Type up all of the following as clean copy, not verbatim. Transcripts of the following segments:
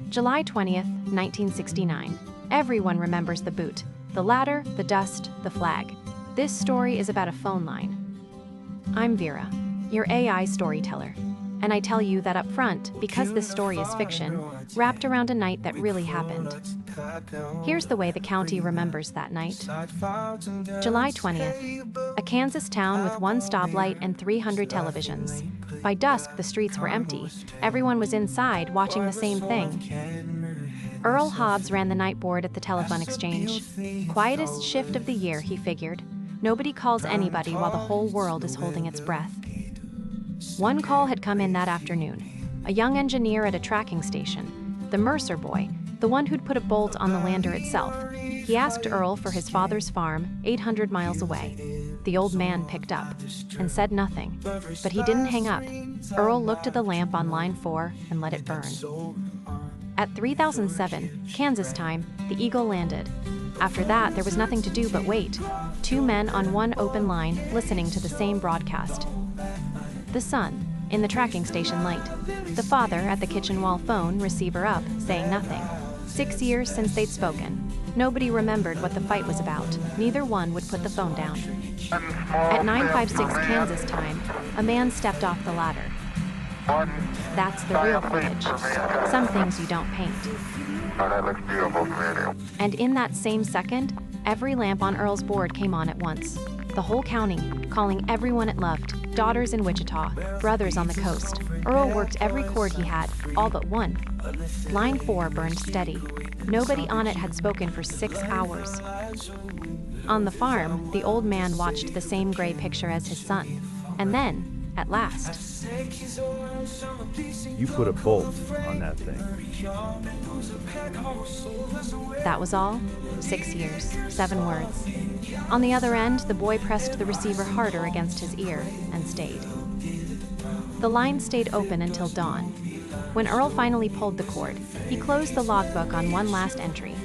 July 20th, 1969. Everyone remembers the boot, the ladder, the dust, the flag. This story is about a phone line. I'm Vera, your AI storyteller. And I tell you that up front because this story is fiction, wrapped around a night that really happened. Here's the way the county remembers that night. July 20th. A Kansas town with one stoplight and 300 televisions. By dusk, the streets were empty. Everyone was inside watching the same thing. Earl Hobbs ran the night board at the telephone exchange. Quietest shift of the year, he figured. Nobody calls anybody while the whole world is holding its breath. One call had come in that afternoon. A young engineer at a tracking station, the Mercer boy, the one who'd put a bolt on the lander itself. He asked Earl for his father's farm, 800 miles away. The old man picked up and said nothing, but he didn't hang up. Earl looked at the lamp on line 4 and let it burn. At 3007, Kansas time, the Eagle landed. After that, there was nothing to do but wait. 2 men on one open line, listening to the same broadcast. The son, in the tracking station light. The father at the kitchen wall phone, receiver up, saying nothing. 6 years since they'd spoken. Nobody remembered what the fight was about. Neither one would put the phone down. At 9:56 Kansas time, a man stepped off the ladder. That's the real footage. Some things you don't paint. And in that same second, every lamp on Earl's board came on at once. The whole county, calling everyone it loved. Daughters in Wichita, brothers on the coast. Earl worked every cord he had, all but one. Line 4 burned steady. Nobody on it had spoken for 6 hours. On the farm, the old man watched the same gray picture as his son. And then, at last, you put a bolt on that thing. That was all? 6 years, 7 words. On the other end, the boy pressed the receiver harder against his ear and stayed. The line stayed open until dawn. When Earl finally pulled the cord, he closed the logbook on one last entry.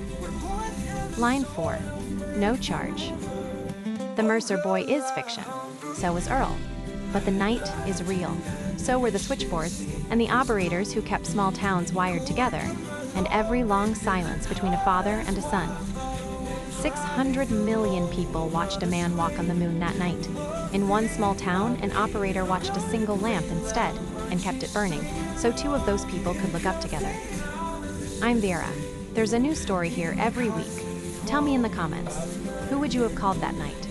Line 4, no charge. The Mercer boy is fiction. So was Earl. But the night is real. So were the switchboards and the operators who kept small towns wired together, and every long silence between a father and a son. 600 million people watched a man walk on the moon that night. In one small town, an operator watched a single lamp instead and kept it burning, so 2 of those people could look up together. I'm Vera. There's a new story here every week. Tell me in the comments, who would you have called that night?